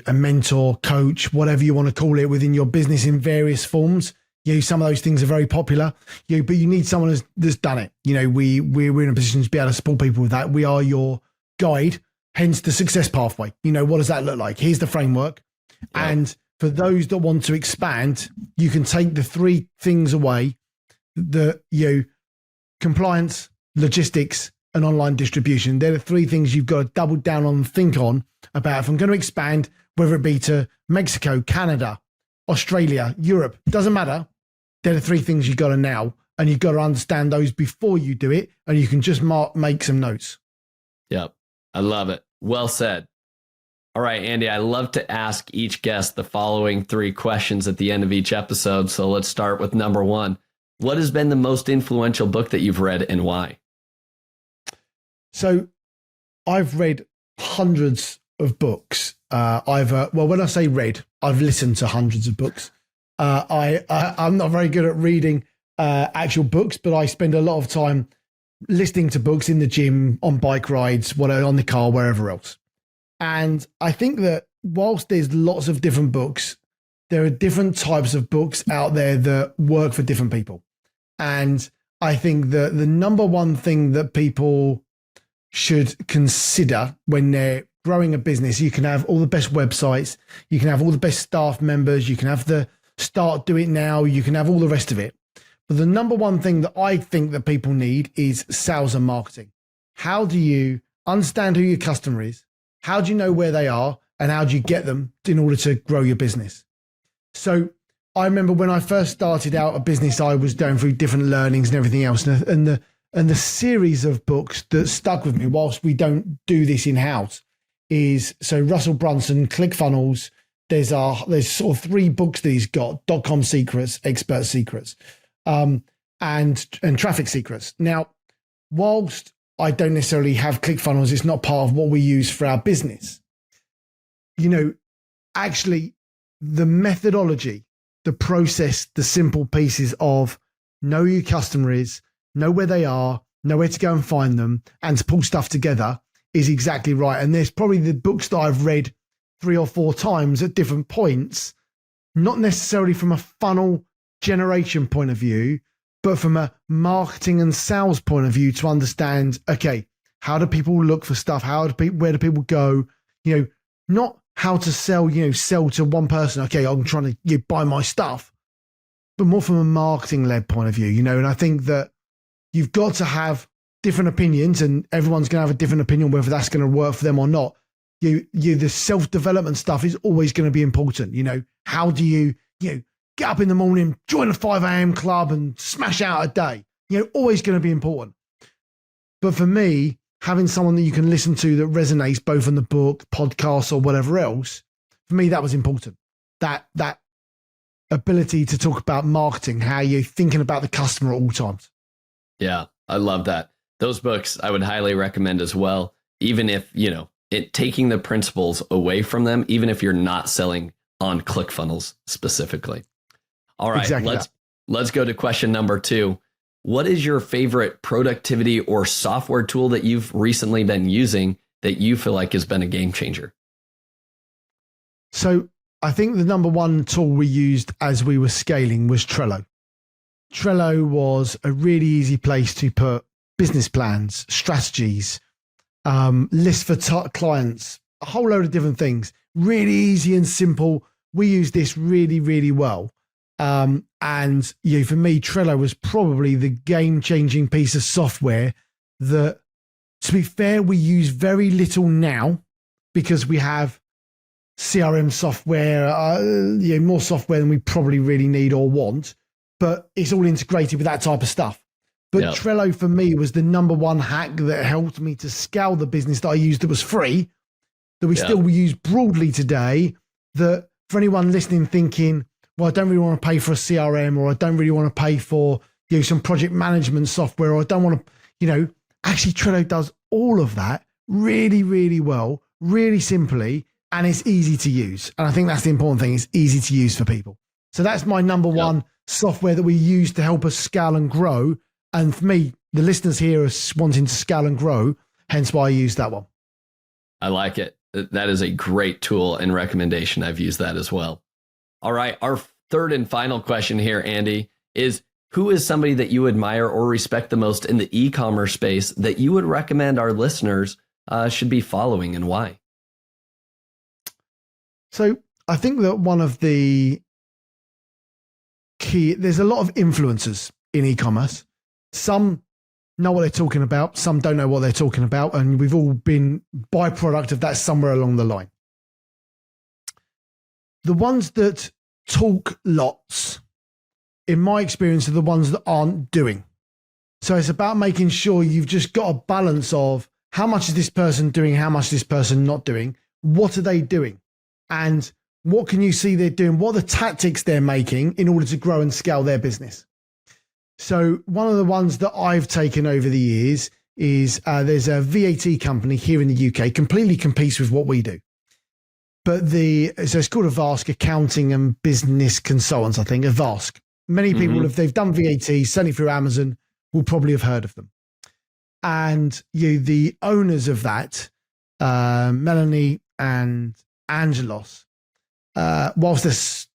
C: a mentor, coach, whatever you want to call it, within your business in various forms. Some of those things are very popular, but you need someone that's done it. We're in a position to be able to support people with that. We are your guide, hence the success pathway. What does that look like? Here's the framework. Yep. And for those that want to expand, you can take the 3 things away: compliance, logistics, and online distribution. They're the 3 things you've got to double down on and think on about. If I'm going to expand, whether it be to Mexico, Canada, Australia, Europe, doesn't matter. They're the 3 things you've got to now, and you've got to understand those before you do it, and you can just make some notes.
B: Yep. I love it. Well said. All right, Andy, I love to ask each guest the following 3 questions at the end of each episode. So let's start with number 1. What has been the most influential book that you've read and why?
C: So I've read hundreds of books. When I say read, I've listened to hundreds of books. I'm not very good at reading actual books, but I spend a lot of time listening to books in the gym, on bike rides, on the car, wherever else. And I think that whilst there's lots of different books, there are different types of books out there that work for different people. And I think that the number one thing that people should consider when they're growing a business, you can have all the best websites, you can have all the best staff members, you can have the start, do it now, you can have all the rest of it. But the number one thing that I think that people need is sales and marketing. How do you understand who your customer is? How do you know where they are? And how do you get them in order to grow your business? So I remember when I first started out a business, I was going through different learnings and everything else. And the series of books that stuck with me, whilst we don't do this in-house, is so Russell Brunson, ClickFunnels. There's sort of 3 books that he's got: .com Secrets, Expert Secrets, and Traffic Secrets. Now, whilst I don't necessarily have ClickFunnels, it's not part of what we use for our business. Actually, the methodology, the process, the simple pieces of know who your customer is, know where they are, know where to go and find them, and to pull stuff together is exactly right. And there's probably the books that I've read 3 or 4 times at different points, not necessarily from a funnel generation point of view, but from a marketing and sales point of view, to understand, okay, how do people look for stuff? Where do people go? Not how to sell to one person. Okay, I'm trying to buy my stuff, but more from a marketing led point of view, and I think that you've got to have different opinions, and everyone's going to have a different opinion, whether that's going to work for them or not. The self-development stuff is always going to be important. How do you get up in the morning, join a 5 a.m. club and smash out a day? Always going to be important. But for me, having someone that you can listen to that resonates both on the book, podcast, or whatever else, for me, that was important. That ability to talk about marketing, how you're thinking about the customer at all times.
B: Yeah, I love that. Those books I would highly recommend as well, even if, taking the principles away from them, even if you're not selling on ClickFunnels specifically. All right,
C: exactly
B: let's go to question number 2. What is your favorite productivity or software tool that you've recently been using that you feel like has been a game changer?
C: So I think the number one tool we used as we were scaling was Trello. Trello was a really easy place to put business plans, strategies, lists for clients, a whole load of different things. Really easy and simple. We use this really, really well. And for me, Trello was probably the game-changing piece of software that, to be fair, we use very little now because we have CRM software, more software than we probably really need or want, but it's all integrated with that type of stuff. But yep. Trello for me was the number one hack that helped me to scale the business that I used that was free, that we still use broadly today, that for anyone listening thinking, well, I don't really want to pay for a CRM, or I don't really want to pay for some project management software, or I don't want to, actually Trello does all of that really, really well, really simply, and it's easy to use. And I think that's the important thing. It's easy to use for people. So that's my number one software that we use to help us scale and grow. And for me, the listeners here are wanting to scale and grow, hence why I use that one.
B: I like it. That is a great tool and recommendation. I've used that as well. All right. Our third and final question here, Andy, is who is somebody that you admire or respect the most in the e-commerce space that you would recommend our listeners should be following, and why?
C: So I think that one of the key, there's a lot of influencers in e-commerce. Some know what they're talking about. Some don't know what they're talking about. And we've all been byproduct of that somewhere along the line. The ones that talk lots, in my experience, are the ones that aren't doing. So it's about making sure you've just got a balance of how much is this person doing? How much is this person not doing? What are they doing? And what can you see they're doing? What are the tactics they're making in order to grow and scale their business? So one of the ones that I've taken over the years is there's a VAT company here in the UK, completely competes with what we do. But so it's called Avask, Accounting and Business Consultants, I think, Avask. Many people, if they've done VAT, certainly through Amazon, will probably have heard of them. And the owners of that, Melanie and Angelos, whilst there's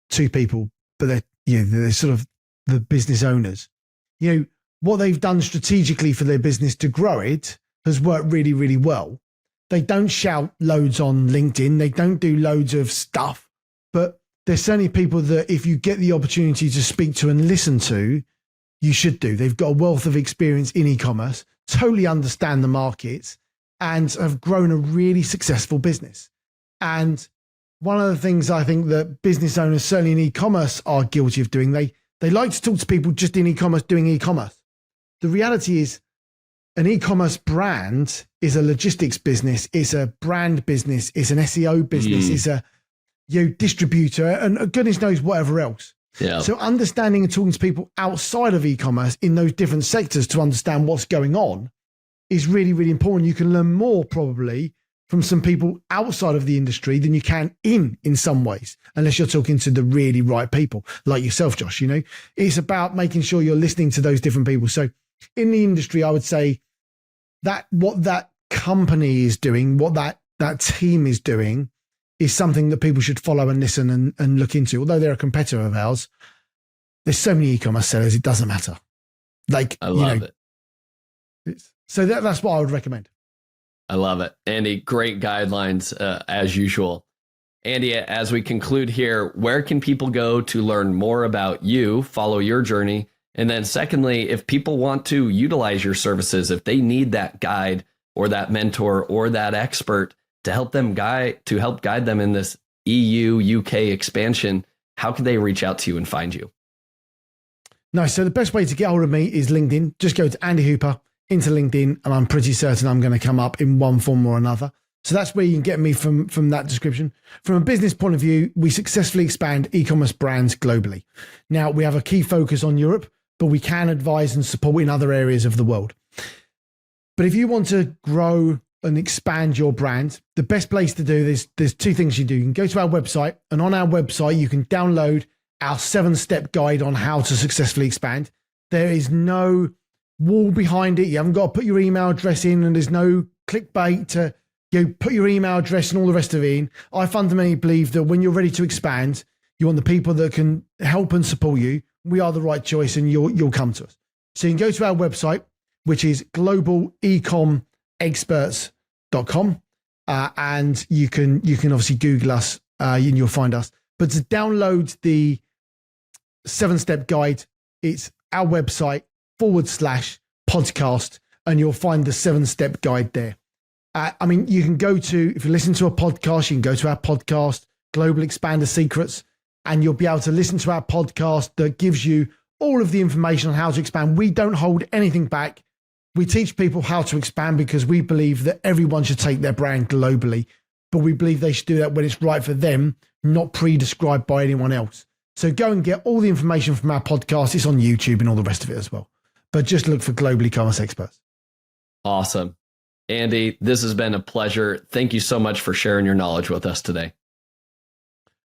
C: two people, but they're sort of the business owners, what they've done strategically for their business to grow it has worked really, really well. They don't shout loads on LinkedIn. They don't do loads of stuff, but there's certainly people that if you get the opportunity to speak to and listen to, you should do. They've got a wealth of experience in e-commerce, totally understand the markets, and have grown a really successful business. And one of the things I think that business owners, certainly in e-commerce, are guilty of doing, they like to talk to people just in e-commerce doing e-commerce. The reality is an e-commerce brand is a logistics business, it's a brand business, it's an SEO business, it's a distributor, and goodness knows whatever else.
B: Yeah.
C: So understanding and talking to people outside of e-commerce in those different sectors to understand what's going on is really, really important. You can learn more probably from some people outside of the industry than you can in some ways, unless you're talking to the really right people like yourself, Josh. It's about making sure you're listening to those different people. So in the industry, I would say that what that company is doing, what that team is doing, is something that people should follow and listen and look into. Although they're a competitor of ours, there's so many e-commerce sellers, it doesn't matter.
B: I love it.
C: So that's what I would recommend.
B: I love it. Andy, great guidelines as usual. Andy, as we conclude here, where can people go to learn more about you, follow your journey? And then secondly, if people want to utilize your services, if they need that guide or that mentor or that expert to help guide them in this EU, UK expansion, how can they reach out to you and find you?
C: Nice. So the best way to get hold of me is LinkedIn. Just go to Andy Hooper into LinkedIn, and I'm pretty certain I'm going to come up in one form or another. So that's where you can get me from that description. From a business point of view, we successfully expand e-commerce brands globally. Now, we have a key focus on Europe, but we can advise and support in other areas of the world. But if you want to grow and expand your brand, the best place to do this, there's two things you do. You can go to our website, and on our website, you can download our 7-step guide on how to successfully expand. There is no wall behind it. You haven't got to put your email address in, and there's no clickbait to put your email address and all the rest of it in. I fundamentally believe that when you're ready to expand, you want the people that can help and support you. We are the right choice, and you'll come to us. So you can go to our website, which is globalecomexperts.com, and you can obviously Google us and you'll find us. But to download the 7-step guide, it's our website /podcast, and you'll find the 7-step guide there. You can go to, if you listen to a podcast, you can go to our podcast, Global Expander Secrets, and you'll be able to listen to our podcast that gives you all of the information on how to expand. We don't hold anything back. We teach people how to expand because we believe that everyone should take their brand globally, but we believe they should do that when it's right for them, not pre-described by anyone else. So go and get all the information from our podcast. It's on YouTube and all the rest of it as well. But just look for Global E-commerce Experts.
B: Awesome. Andy, this has been a pleasure. Thank you so much for sharing your knowledge with us today.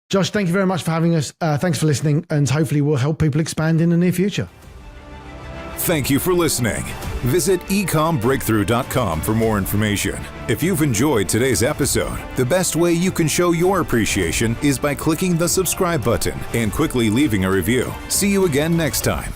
C: Josh, thank you very much for having us. Thanks for listening, and hopefully we'll help people expand in the near future.
A: Thank you for listening. Visit ecommbreakthrough.com for more information. If you've enjoyed today's episode, the best way you can show your appreciation is by clicking the subscribe button and quickly leaving a review. See you again next time.